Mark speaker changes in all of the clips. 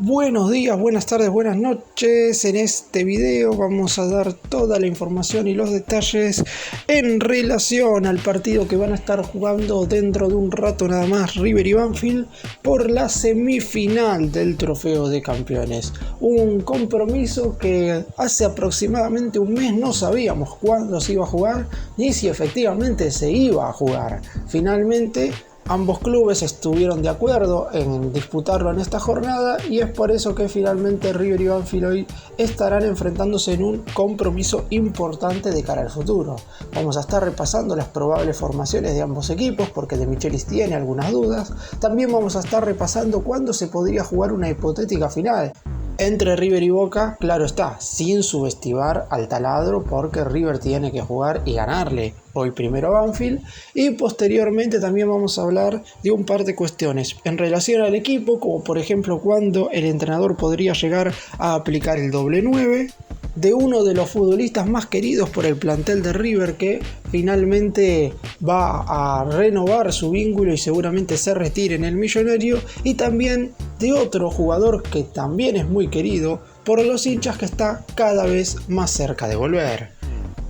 Speaker 1: Buenos días, buenas tardes, buenas noches. En este video vamos a dar toda la información y los detalles en relación al partido que van a estar jugando dentro de un rato nada más River y Banfield por la semifinal del Trofeo de Campeones. Un compromiso que hace aproximadamente un mes no sabíamos cuándo se iba a jugar ni si efectivamente se iba a jugar. Finalmente ambos clubes estuvieron de acuerdo en disputarlo en esta jornada y es por eso que finalmente River y Banfield hoy estarán enfrentándose en un compromiso importante de cara al futuro. Vamos a estar repasando las probables formaciones de ambos equipos porque De Michelis tiene algunas dudas. También vamos a estar repasando cuándo se podría jugar una hipotética final entre River y Boca, claro está, sin subestimar al taladro porque River tiene que jugar y ganarle hoy primero a Banfield, y posteriormente también vamos a hablar de un par de cuestiones en relación al equipo, como por ejemplo cuándo el entrenador podría llegar a aplicar el doble 9, de uno de los futbolistas más queridos por el plantel de River que finalmente va a renovar su vínculo y seguramente se retire en el Millonario, y también de otro jugador que también es muy querido por los hinchas que está cada vez más cerca de volver.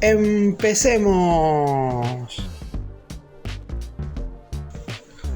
Speaker 1: ¡Empecemos!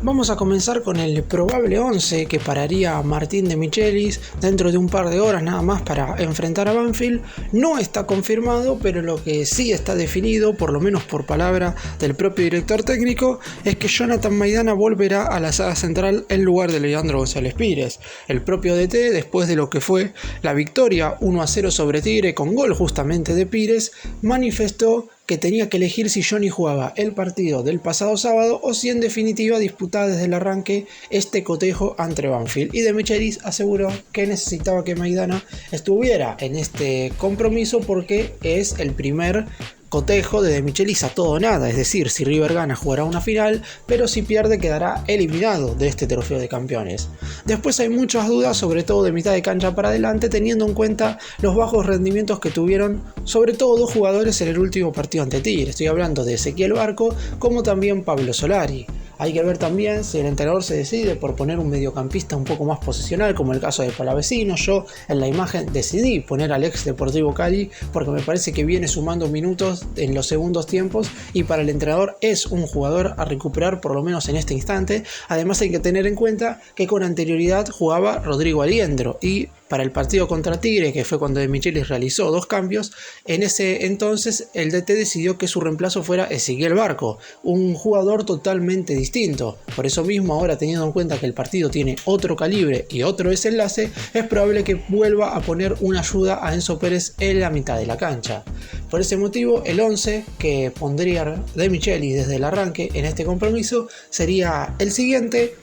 Speaker 1: Vamos a comenzar con el probable 11 que pararía a Martín De Michelis dentro de un par de horas nada más para enfrentar a Banfield. No está confirmado, pero lo que sí está definido, por lo menos por palabra del propio director técnico, es que Jonathan Maidana volverá a la saga central en lugar de Leandro González Pires. El propio DT, después de lo que fue la victoria 1-0 sobre Tigre con gol justamente de Pires, manifestó que tenía que elegir si Johnny jugaba el partido del pasado sábado o si en definitiva disputaba desde el arranque este cotejo ante Banfield, y De Michelis aseguró que necesitaba que Maidana estuviera en este compromiso porque es el primer cotejo de Michelis a todo o nada, es decir, si River gana jugará una final, pero si pierde quedará eliminado de este Trofeo de Campeones. Después hay muchas dudas, sobre todo de mitad de cancha para adelante, teniendo en cuenta los bajos rendimientos que tuvieron sobre todo dos jugadores en el último partido ante Tigre. Estoy hablando de Ezequiel Barco como también Pablo Solari. Hay que ver también si el entrenador se decide por poner un mediocampista un poco más posicional, como el caso de Palavecino. Yo en la imagen decidí poner al ex Deportivo Cali porque me parece que viene sumando minutos en los segundos tiempos y para el entrenador es un jugador a recuperar por lo menos en este instante. Además hay que tener en cuenta que con anterioridad jugaba Rodrigo Aliendro y para el partido contra Tigre, que fue cuando De Michelis realizó dos cambios, en ese entonces el DT decidió que su reemplazo fuera Ezequiel Barco, un jugador totalmente distinto. Por eso mismo, ahora teniendo en cuenta que el partido tiene otro calibre y otro desenlace, es probable que vuelva a poner una ayuda a Enzo Pérez en la mitad de la cancha. Por ese motivo, el 11 que pondría De Michelis desde el arranque en este compromiso sería el siguiente.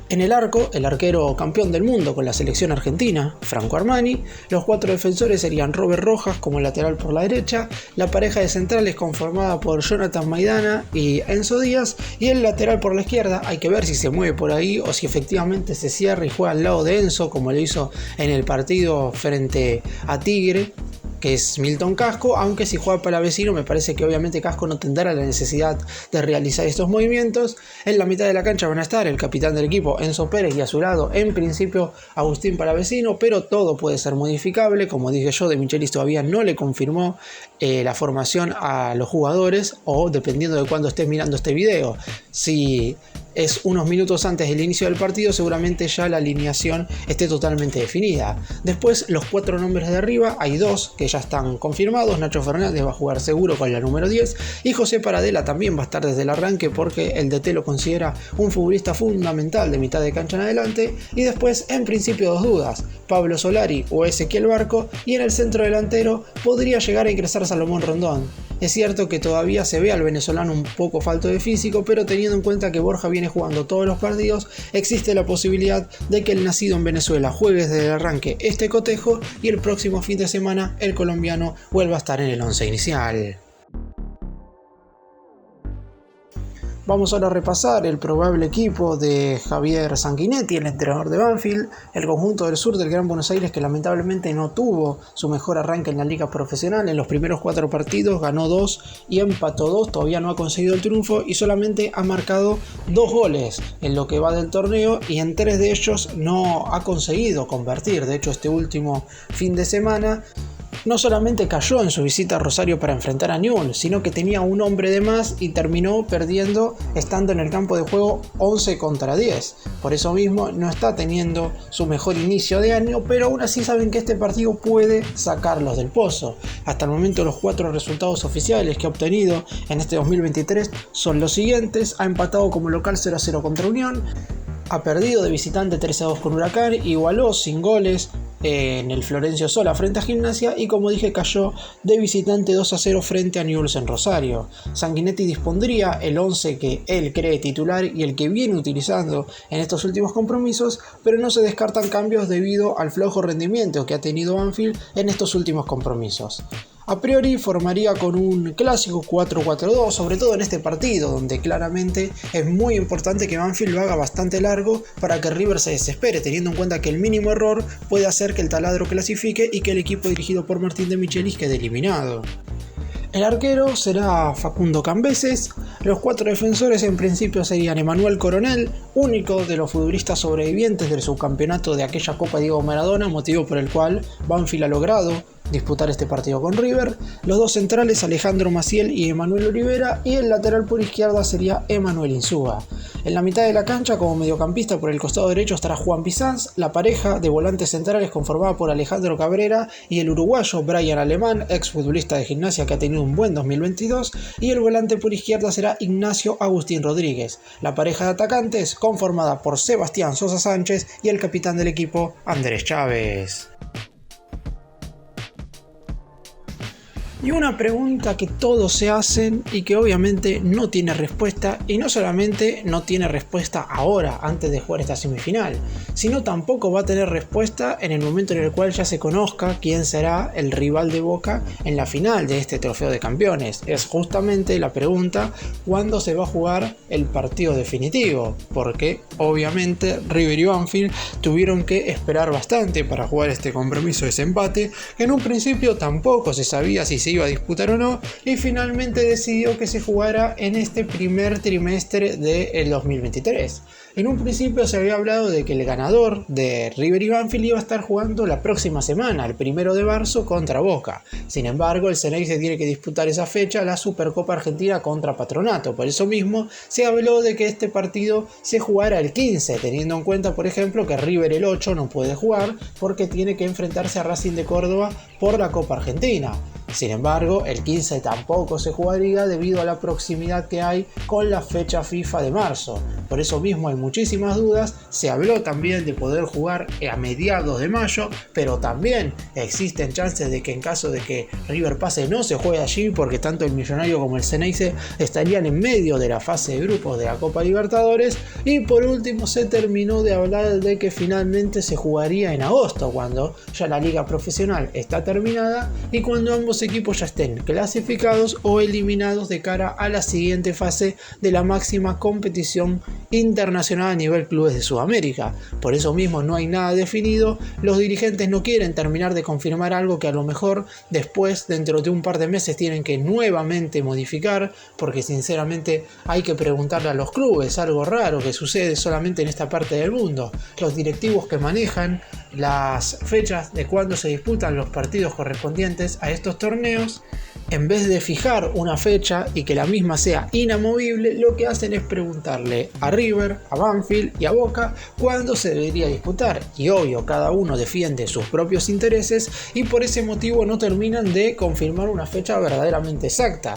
Speaker 1: En el arco, el arquero campeón del mundo con la selección argentina, Franco Armani. Los cuatro defensores serían Robert Rojas como lateral por la derecha. La pareja de centrales conformada por Jonathan Maidana y Enzo Díaz. Y el lateral por la izquierda, hay que ver si se mueve por ahí o si efectivamente se cierra y juega al lado de Enzo, como lo hizo en el partido frente a Tigre, que es Milton Casco, aunque si juega Palavecino me parece que obviamente Casco no tendrá la necesidad de realizar estos movimientos. En la mitad de la cancha van a estar el capitán del equipo Enzo Pérez y a su lado en principio Agustín Palavecino, pero todo puede ser modificable. Como dije yo, De Michelis todavía no le confirmó la formación a los jugadores, o dependiendo de cuándo estés mirando este video, si es unos minutos antes del inicio del partido, seguramente ya la alineación esté totalmente definida. Después, los cuatro nombres de arriba, hay dos que ya están confirmados. Nacho Fernández va a jugar seguro con la número 10 y José Paradela también va a estar desde el arranque porque el DT lo considera un futbolista fundamental de mitad de cancha en adelante. Y después, en principio, dos dudas: Pablo Solari o Ezequiel Barco, y en el centro delantero podría llegar a ingresar Salomón Rondón. Es cierto que todavía se ve al venezolano un poco falto de físico, pero teniendo en cuenta que Borja viene jugando todos los partidos, existe la posibilidad de que el nacido en Venezuela juegue desde el arranque este cotejo y el próximo fin de semana el colombiano vuelva a estar en el 11 inicial. Vamos ahora a repasar el probable equipo de Javier Sanguinetti, el entrenador de Banfield, el conjunto del sur del Gran Buenos Aires que lamentablemente no tuvo su mejor arranque en la liga profesional. En los primeros 4 partidos ganó 2 y empató 2, todavía no ha conseguido el triunfo y solamente ha marcado 2 goles en lo que va del torneo y en 3 de ellos no ha conseguido convertir. De hecho, este último fin de semana no solamente cayó en su visita a Rosario para enfrentar a Newell's, sino que tenía un hombre de más y terminó perdiendo estando en el campo de juego 11 contra 10. Por eso mismo no está teniendo su mejor inicio de año, pero aún así saben que este partido puede sacarlos del pozo. Hasta el momento los 4 resultados oficiales que ha obtenido en este 2023 son los siguientes: ha empatado como local 0-0 contra Unión, ha perdido de visitante 3-2 con Huracán, igualó sin goles en el Florencio Sola frente a Gimnasia y, como dije, cayó de visitante 2-0 frente a Newell's en Rosario. Sanguinetti dispondría el 11 que él cree titular y el que viene utilizando en estos últimos compromisos, pero no se descartan cambios debido al flojo rendimiento que ha tenido Banfield en estos últimos compromisos. A priori formaría con un clásico 4-4-2, sobre todo en este partido, donde claramente es muy importante que Banfield lo haga bastante largo para que River se desespere, teniendo en cuenta que el mínimo error puede hacer que el taladro clasifique y que el equipo dirigido por Martín de Michelis quede eliminado. El arquero será Facundo Cambeses. Los 4 defensores en principio serían Emanuel Coronel, único de los futbolistas sobrevivientes del subcampeonato de aquella Copa Diego Maradona, motivo por el cual Banfield ha logrado disputar este partido con River. Los 2 centrales, Alejandro Maciel y Emanuel Olivera, y el lateral por izquierda sería Emanuel Insúa. En la mitad de la cancha, como mediocampista por el costado derecho, estará Juan Pizanz. La pareja de volantes centrales conformada por Alejandro Cabrera y el uruguayo Brian Alemán, exfutbolista de Gimnasia que ha tenido un buen 2022, y el volante por izquierda será Ignacio Agustín Rodríguez. La pareja de atacantes conformada por Sebastián Sosa Sánchez y el capitán del equipo, Andrés Chávez. Y una pregunta que todos se hacen y que obviamente no tiene respuesta, y no solamente no tiene respuesta ahora, antes de jugar esta semifinal, sino tampoco va a tener respuesta en el momento en el cual ya se conozca quién será el rival de Boca en la final de este trofeo de campeones. Es justamente la pregunta: ¿cuándo se va a jugar el partido definitivo? Porque obviamente River y Banfield tuvieron que esperar bastante para jugar este compromiso de desempate, que en un principio tampoco se sabía si se iba a disputar o no, y finalmente decidió que se jugara en este primer trimestre del 2023. En un principio se había hablado de que el ganador de River y Banfield iba a estar jugando la próxima semana, el 1 de marzo, contra Boca. Sin embargo, el Ceneice tiene que disputar esa fecha la Supercopa Argentina contra Patronato. Por eso mismo se habló de que este partido se jugara el 15, teniendo en cuenta, por ejemplo, que River el 8 no puede jugar porque tiene que enfrentarse a Racing de Córdoba por la Copa Argentina. Sin embargo, el 15 tampoco se jugaría debido a la proximidad que hay con la fecha FIFA de marzo. Por eso mismo hay muchísimas dudas. Se habló también de poder jugar a mediados de mayo, pero también existen chances de que en caso de que River pase no se juegue allí, porque tanto el Millonario como el Ceneice estarían en medio de la fase de grupos de la Copa Libertadores. Y por último se terminó de hablar de que finalmente se jugaría en agosto, cuando ya la liga profesional está terminada y cuando ambos equipos ya estén clasificados o eliminados de cara a la siguiente fase de la máxima competición internacional a nivel clubes de Sudamérica. Por eso mismo no hay nada definido. Los dirigentes no quieren terminar de confirmar algo que a lo mejor después, dentro de un par de meses, tienen que nuevamente modificar, porque sinceramente hay que preguntarle a los clubes, algo raro que sucede solamente en esta parte del mundo. Los directivos que manejan las fechas de cuando se disputan los partidos correspondientes a estos torneos, en vez de fijar una fecha y que la misma sea inamovible, lo que hacen es preguntarle a River, a Banfield y a Boca cuándo se debería disputar. Y obvio, cada uno defiende sus propios intereses y por ese motivo no terminan de confirmar una fecha verdaderamente exacta.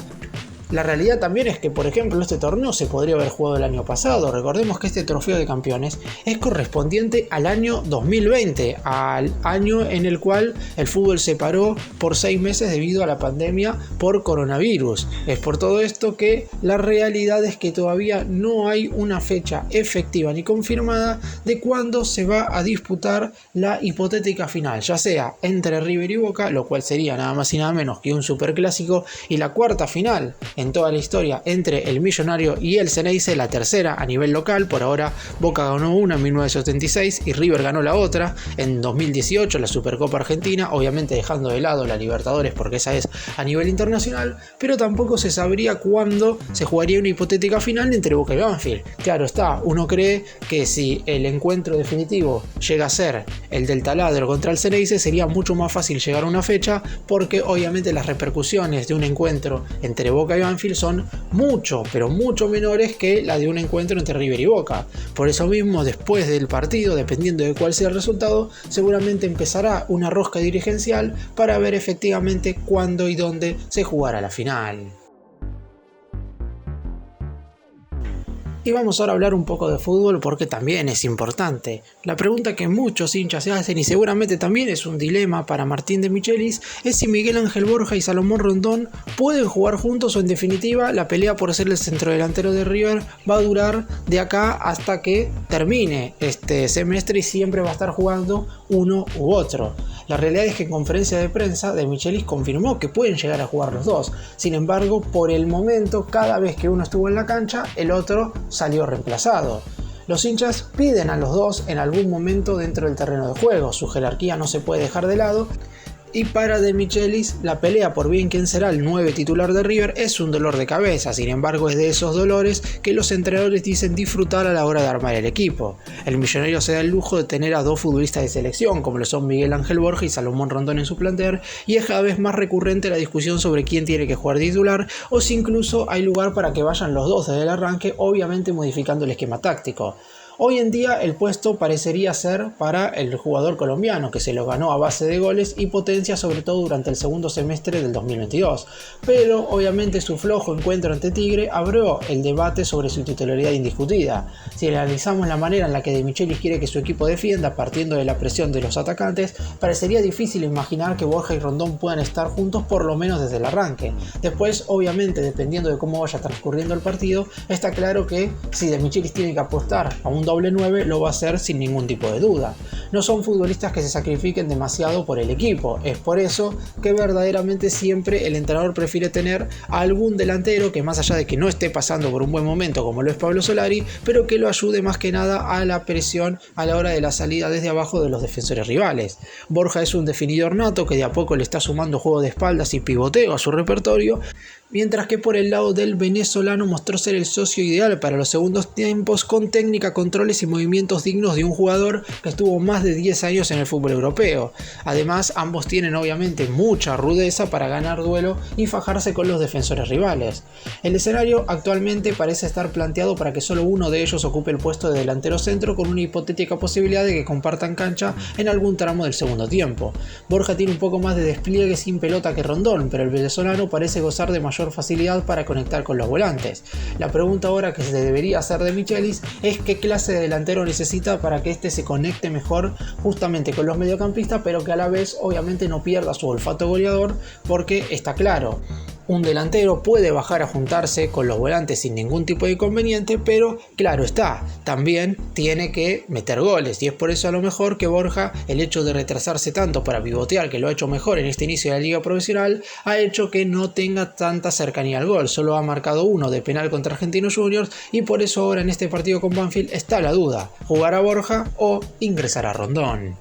Speaker 1: La realidad también es que, por ejemplo, este torneo se podría haber jugado el año pasado. Recordemos que este trofeo de campeones es correspondiente al año 2020, al año en el cual el fútbol se paró por 6 meses debido a la pandemia por coronavirus. Es por todo esto que la realidad es que todavía no hay una fecha efectiva ni confirmada de cuándo se va a disputar la hipotética final, ya sea entre River y Boca, lo cual sería nada más y nada menos que un superclásico, y la cuarta final en toda la historia entre el Millonario y el Xeneize, la tercera a nivel local. Por ahora Boca ganó una en 1976 y River ganó la otra en 2018, la Supercopa Argentina, obviamente dejando de lado la Libertadores porque esa es a nivel internacional, pero tampoco se sabría cuándo se jugaría una hipotética final entre Boca y Banfield. Claro está, uno cree que si el encuentro definitivo llega a ser el del Taladro contra el Xeneize, sería mucho más fácil llegar a una fecha, porque obviamente las repercusiones de un encuentro entre Boca y Banfield son mucho, pero mucho menores que la de un encuentro entre River y Boca. Por eso mismo, después del partido, dependiendo de cuál sea el resultado, seguramente empezará una rosca dirigencial para ver efectivamente cuándo y dónde se jugará la final. Y vamos ahora a hablar un poco de fútbol porque también es importante. La pregunta que muchos hinchas se hacen, y seguramente también es un dilema para Martín de Michelis, es si Miguel Ángel Borja y Salomón Rondón pueden jugar juntos, o en definitiva la pelea por ser el centrodelantero de River va a durar de acá hasta que termine este semestre y siempre va a estar jugando uno u otro. La realidad es que en conferencia de prensa de Michelis confirmó que pueden llegar a jugar los dos. Sin embargo, por el momento, cada vez que uno estuvo en la cancha, el otro salió reemplazado. Los hinchas piden a los dos en algún momento dentro del terreno de juego. Su jerarquía no se puede dejar de lado. Y para De Michelis, la pelea por bien quién será el 9 titular de River es un dolor de cabeza. Sin embargo, es de esos dolores que los entrenadores dicen disfrutar a la hora de armar el equipo. El Millonario se da el lujo de tener a dos futbolistas de selección, como lo son Miguel Ángel Borja y Salomón Rondón en su plantel, y es cada vez más recurrente la discusión sobre quién tiene que jugar titular, o si incluso hay lugar para que vayan los dos desde el arranque, obviamente modificando el esquema táctico. Hoy en día el puesto parecería ser para el jugador colombiano, que se lo ganó a base de goles y potencia, sobre todo durante el segundo semestre del 2022. Pero obviamente su flojo encuentro ante Tigre abrió el debate sobre su titularidad indiscutida. Si analizamos la manera en la que De Michelis quiere que su equipo defienda partiendo de la presión de los atacantes, parecería difícil imaginar que Borja y Rondón puedan estar juntos por lo menos desde el arranque. Después, obviamente, dependiendo de cómo vaya transcurriendo el partido, está claro que si De Michelis tiene que apostar a un doble 9, lo va a hacer sin ningún tipo de duda. No son futbolistas que se sacrifiquen demasiado por el equipo. Es por eso que verdaderamente siempre el entrenador prefiere tener a algún delantero que, más allá de que no esté pasando por un buen momento como lo es Pablo Solari, pero que lo ayude más que nada a la presión a la hora de la salida desde abajo de los defensores rivales. Borja es un definidor nato que de a poco le está sumando juego de espaldas y pivoteo a su repertorio, mientras que por el lado del venezolano mostró ser el socio ideal para los segundos tiempos, con técnica, controles y movimientos dignos de un jugador que estuvo más de 10 años en el fútbol europeo. Además, ambos tienen obviamente mucha rudeza para ganar duelo y fajarse con los defensores rivales. El escenario actualmente parece estar planteado para que solo uno de ellos ocupe el puesto de delantero centro, con una hipotética posibilidad de que compartan cancha en algún tramo del segundo tiempo. Borja tiene un poco más de despliegue sin pelota que Rondón, pero el venezolano parece gozar de mayor facilidad para conectar con los volantes. La pregunta ahora que se debería hacer de Michelis es qué clase de delantero necesita para que este se conecte mejor justamente con los mediocampistas, pero que a la vez obviamente no pierda su olfato goleador, porque está claro, un delantero puede bajar a juntarse con los volantes sin ningún tipo de inconveniente, pero claro está, también tiene que meter goles, y es por eso a lo mejor que Borja, el hecho de retrasarse tanto para pivotear, que lo ha hecho mejor en este inicio de la liga profesional, ha hecho que no tenga tanta cercanía al gol. Solo ha marcado uno de penal contra Argentinos Juniors, y por eso ahora en este partido con Banfield está la duda: ¿jugar a Borja o ingresar a Rondón?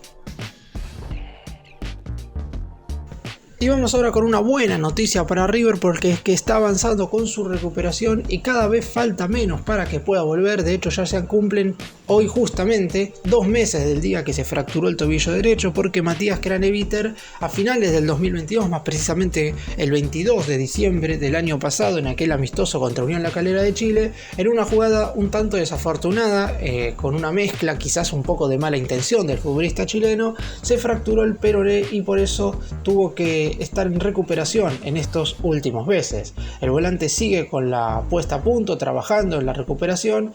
Speaker 1: Y vamos ahora con una buena noticia para River, porque es que está avanzando con su recuperación y cada vez falta menos para que pueda volver. De hecho, ya se cumplen hoy justamente 2 meses del día que se fracturó el tobillo derecho, porque Matías Craneviter a finales del 2022, más precisamente el 22 de diciembre del año pasado, en aquel amistoso contra Unión La Calera de Chile, en una jugada un tanto desafortunada, con una mezcla quizás un poco de mala intención del futbolista chileno, se fracturó el peroné y por eso tuvo que estar en recuperación en estos últimos meses. El volante sigue con la puesta a punto, trabajando en la recuperación,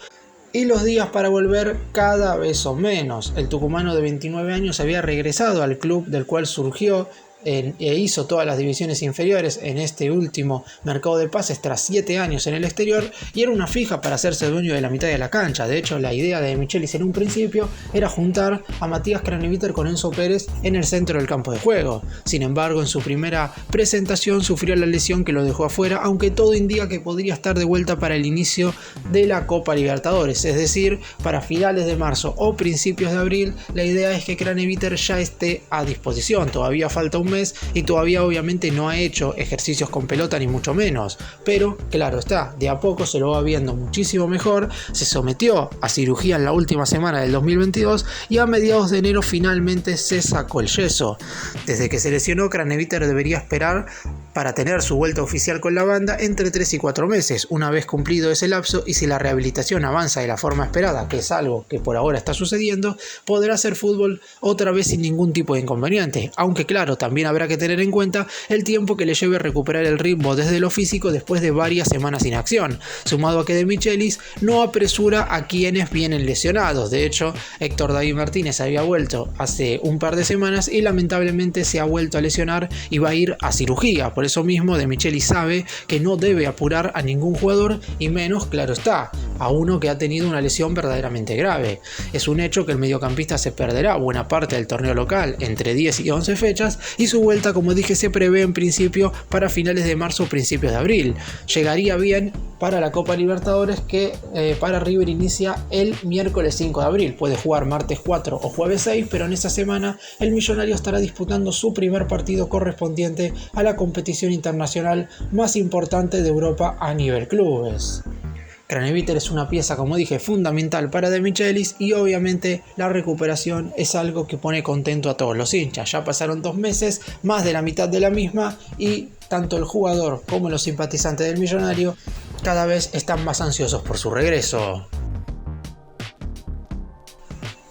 Speaker 1: y los días para volver cada vez son menos. El tucumano de 29 años había regresado al club del cual surgió e hizo todas las divisiones inferiores en este último mercado de pases tras 7 años en el exterior, y era una fija para hacerse dueño de la mitad de la cancha. De hecho, la idea de De Michelis en un principio era juntar a Matías Craneviter con Enzo Pérez en el centro del campo de juego. Sin embargo, en su primera presentación sufrió la lesión que lo dejó afuera, aunque todo indica que podría estar de vuelta para el inicio de la Copa Libertadores, es decir, para finales de marzo o principios de abril. La idea es que Craneviter ya esté a disposición. Todavía falta un mes y todavía obviamente no ha hecho ejercicios con pelota ni mucho menos, pero claro está, de a poco se lo va viendo muchísimo mejor. Se sometió a cirugía en la última semana del 2022 y a mediados de enero finalmente se sacó el yeso. Desde que se lesionó, Craneviter debería esperar para tener su vuelta oficial con la banda entre 3 y 4 meses. Una vez cumplido ese lapso, y si la rehabilitación avanza de la forma esperada, que es algo que por ahora está sucediendo, podrá hacer fútbol otra vez sin ningún tipo de inconveniente. Aunque claro, también habrá que tener en cuenta el tiempo que le lleve recuperar el ritmo desde lo físico después de varias semanas sin acción, sumado a que De Michelis no apresura a quienes vienen lesionados. De hecho, Héctor David Martínez había vuelto hace un par de semanas y lamentablemente se ha vuelto a lesionar y va a ir a cirugía. Por eso mismo, De Michelis sabe que no debe apurar a ningún jugador, y menos, claro está, a uno que ha tenido una lesión verdaderamente grave. Es un hecho que el mediocampista se perderá buena parte del torneo local, entre 10 y 11 fechas, y su vuelta, como dije, se prevé en principio para finales de marzo o principios de abril. Llegaría bien para la Copa Libertadores, que para River inicia el miércoles 5 de abril. Puede jugar martes 4 o jueves 6, pero en esa semana el millonario estará disputando su primer partido correspondiente a la competición internacional más importante de Europa a nivel clubes. Craneviter es una pieza, como dije, fundamental para De Michelis, y obviamente la recuperación es algo que pone contento a todos los hinchas. Ya pasaron 2 meses, más de la mitad de la misma, y tanto el jugador como los simpatizantes del millonario cada vez están más ansiosos por su regreso.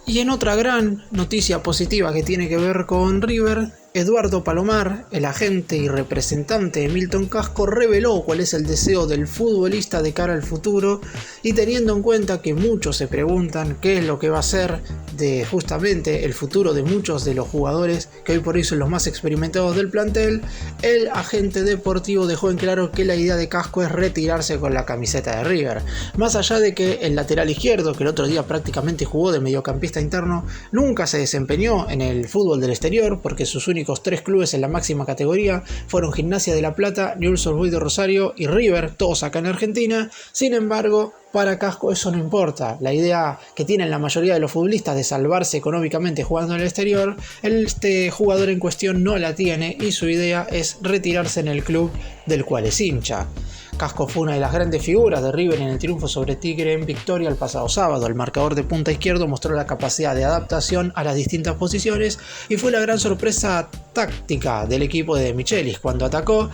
Speaker 1: Y en otra gran noticia positiva que tiene que ver con River, Eduardo Palomar, el agente y representante de Milton Casco, reveló cuál es el deseo del futbolista de cara al futuro, y teniendo en cuenta que muchos se preguntan qué es lo que va a ser de justamente el futuro de muchos de los jugadores que hoy por hoy son los más experimentados del plantel, el agente deportivo dejó en claro que la idea de Casco es retirarse con la camiseta de River. Más allá de que el lateral izquierdo, que el otro día prácticamente jugó de mediocampista interno, nunca se desempeñó en el fútbol del exterior, porque sus únicos 3 clubes en la máxima categoría fueron Gimnasia de La Plata, Newell's Old Boys de Rosario y River, todos acá en Argentina. Sin embargo, para Casco eso no importa. La idea que tienen la mayoría de los futbolistas de salvarse económicamente jugando en el exterior, este jugador en cuestión no la tiene, y su idea es retirarse en el club del cual es hincha. Casco fue una de las grandes figuras de River en el triunfo sobre Tigre en Victoria el pasado sábado. El marcador de punta izquierdo mostró la capacidad de adaptación a las distintas posiciones y fue la gran sorpresa táctica del equipo de De Michelis. Cuando atacó,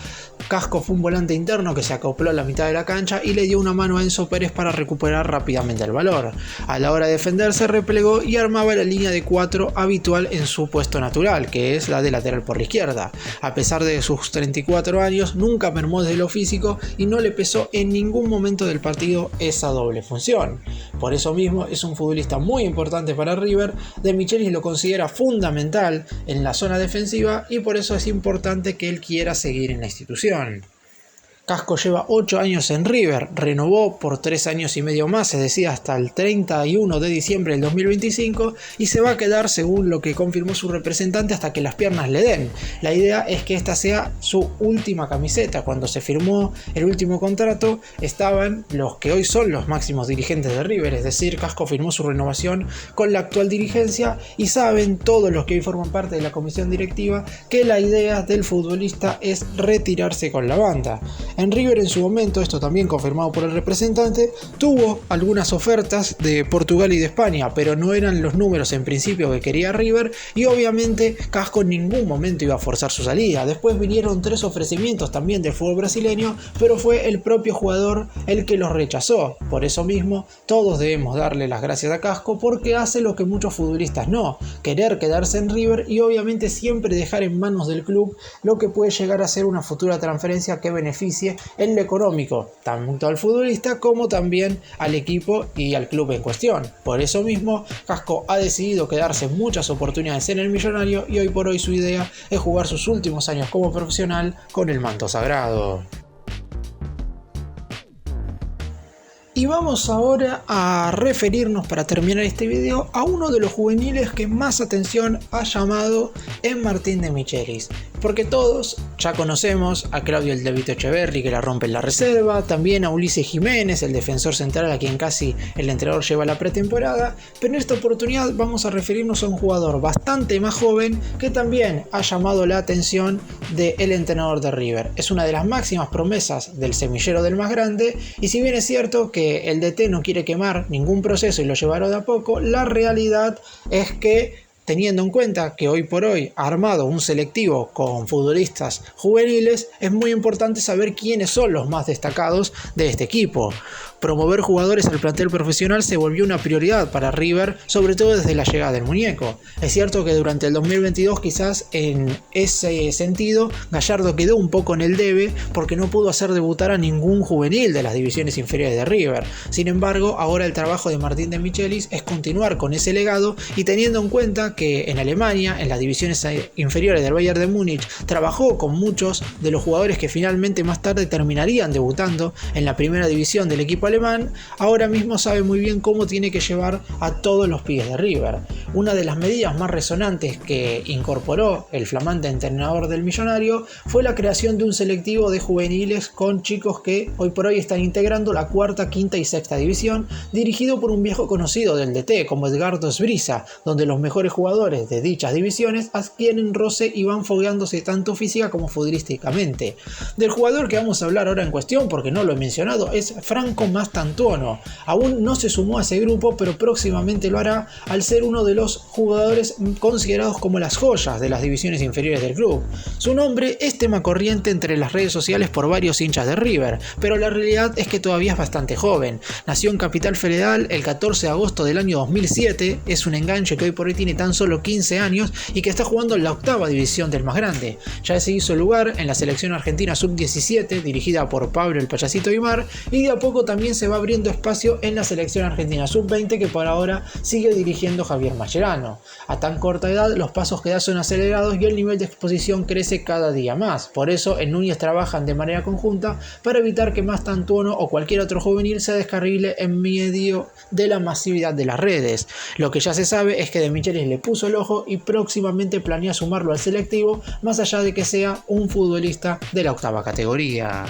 Speaker 1: Casco fue un volante interno que se acopló a la mitad de la cancha y le dio una mano a Enzo Pérez para recuperar rápidamente el valor. A la hora de defenderse, replegó y armaba la línea de 4 habitual en su puesto natural, que es la de lateral por la izquierda. A pesar de sus 34 años, nunca mermó desde lo físico y no le pesó en ningún momento del partido esa doble función. Por eso mismo es un futbolista muy importante para River. De Michelis lo considera fundamental en la zona defensiva y por eso es importante que él quiera seguir en la institución. Casco lleva 8 años en River, renovó por 3 años y medio más, es decir, hasta el 31 de diciembre del 2025, y se va a quedar, según lo que confirmó su representante, hasta que las piernas le den. La idea es que esta sea su última camiseta. Cuando se firmó el último contrato, estaban los que hoy son los máximos dirigentes de River, es decir, Casco firmó su renovación con la actual dirigencia, y saben todos los que hoy forman parte de la comisión directiva que la idea del futbolista es retirarse con la banda. En River en su momento, esto también confirmado por el representante, tuvo algunas ofertas de Portugal y de España, pero no eran los números en principio que quería River, y obviamente Casco en ningún momento iba a forzar su salida. Después vinieron 3 ofrecimientos también del fútbol brasileño, pero fue el propio jugador el que los rechazó. Por eso mismo, todos debemos darle las gracias a Casco, porque hace lo que muchos futbolistas no, querer quedarse en River y obviamente siempre dejar en manos del club lo que puede llegar a ser una futura transferencia que beneficie beneficie en lo económico, tanto al futbolista como también al equipo y al club en cuestión. Por eso mismo, Casco ha decidido quedarse muchas oportunidades en el Millonario y hoy por hoy su idea es jugar sus últimos años como profesional con el manto sagrado. Y vamos ahora a referirnos, para terminar este video, a uno de los juveniles que más atención ha llamado en Martín de Michelis. Porque todos ya conocemos a Claudio el Devito Echeverri, que la rompe en la reserva, también a Ulises Jiménez, el defensor central a quien casi el entrenador lleva a la pretemporada, pero en esta oportunidad vamos a referirnos a un jugador bastante más joven que también ha llamado la atención del entrenador de River. Es una de las máximas promesas del semillero del más grande, y si bien es cierto que el DT no quiere quemar ningún proceso y lo llevará de a poco, la realidad es que, teniendo en cuenta que hoy por hoy ha armado un selectivo con futbolistas juveniles, es muy importante saber quiénes son los más destacados de este equipo. Promover jugadores al plantel profesional se volvió una prioridad para River, sobre todo desde la llegada del muñeco. Es cierto que durante el 2022 quizás en ese sentido Gallardo quedó un poco en el debe porque no pudo hacer debutar a ningún juvenil de las divisiones inferiores de River. Sin embargo, ahora el trabajo de Martín de Michelis es continuar con ese legado, y teniendo en cuenta que en Alemania, en las divisiones inferiores del Bayern de Múnich, trabajó con muchos de los jugadores que finalmente más tarde terminarían debutando en la primera división del equipo alemán, ahora mismo sabe muy bien cómo tiene que llevar a todos los pibes de River. Una de las medidas más resonantes que incorporó el flamante entrenador del Millonario fue la creación de un selectivo de juveniles con chicos que hoy por hoy están integrando la cuarta, quinta y sexta división, dirigido por un viejo conocido del DT como Edgardo Sbrisa, donde los mejores jugadores de dichas divisiones adquieren roce y van fogueándose tanto física como futbolísticamente. Del jugador que vamos a hablar ahora en cuestión, porque no lo he mencionado, es Franco Mastantuono. Aún no se sumó a ese grupo, pero próximamente lo hará, al ser uno de los jugadores considerados como las joyas de las divisiones inferiores del club. Su nombre es tema corriente entre las redes sociales por varios hinchas de River, pero la realidad es que todavía es bastante joven. Nació en Capital Federal el 14 de agosto del año 2007, es un enganche que hoy por hoy tiene tan solo 15 años y que está jugando en la octava división del más grande. Ya se hizo lugar en la selección argentina sub-17 dirigida por Pablo el Payasito Aimar, y de a poco también se va abriendo espacio en la selección argentina sub-20 que por ahora sigue dirigiendo Javier Mascherano. A tan corta edad los pasos que da son acelerados y el nivel de exposición crece cada día más. Por eso en Núñez trabajan de manera conjunta para evitar que Mastantuono o cualquier otro juvenil se descarrile en medio de la masividad de las redes. Lo que ya se sabe es que De Michelis le puso el ojo y próximamente planea sumarlo al selectivo, más allá de que sea un futbolista de la octava categoría.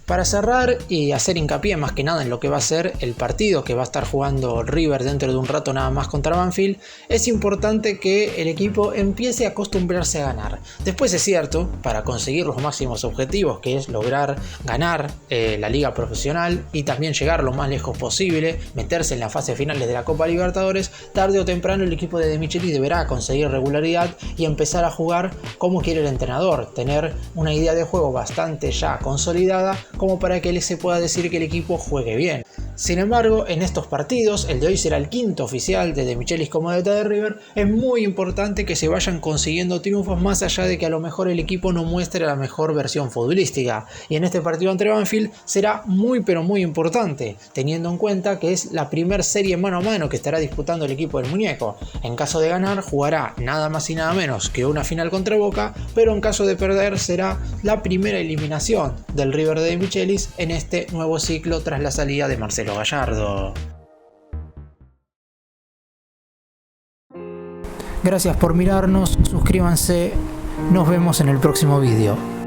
Speaker 1: Para cerrar y hacer hincapié más que nada en lo que va a ser el partido que va a estar jugando River dentro de un rato nada más contra Banfield, es importante que el equipo empiece a acostumbrarse a ganar. Después es cierto, para conseguir los máximos objetivos, que es lograr ganar la liga profesional y también llegar lo más lejos posible, meterse en las fases finales de la Copa Libertadores, tarde o temprano el equipo de Michelis deberá conseguir regularidad y empezar a jugar como quiere el entrenador, tener una idea de juego bastante ya consolidada como para que se pueda decir que el equipo juegue bien. Sin embargo, en estos partidos, el de hoy será el quinto oficial de Michelis como DT de River, es muy importante que se vayan consiguiendo triunfos más allá de que a lo mejor el equipo no muestre la mejor versión futbolística. Y en este partido ante Banfield será muy pero muy importante, teniendo en cuenta que es la primera serie mano a mano que estará disputando el equipo del muñeco. En caso de ganar, jugará nada más y nada menos que una final contra Boca, pero en caso de perder será la primera eliminación del River de Michelis en este nuevo ciclo tras la salida de Marcelo Gallardo. Gracias por mirarnos, suscríbanse, nos vemos en el próximo vídeo.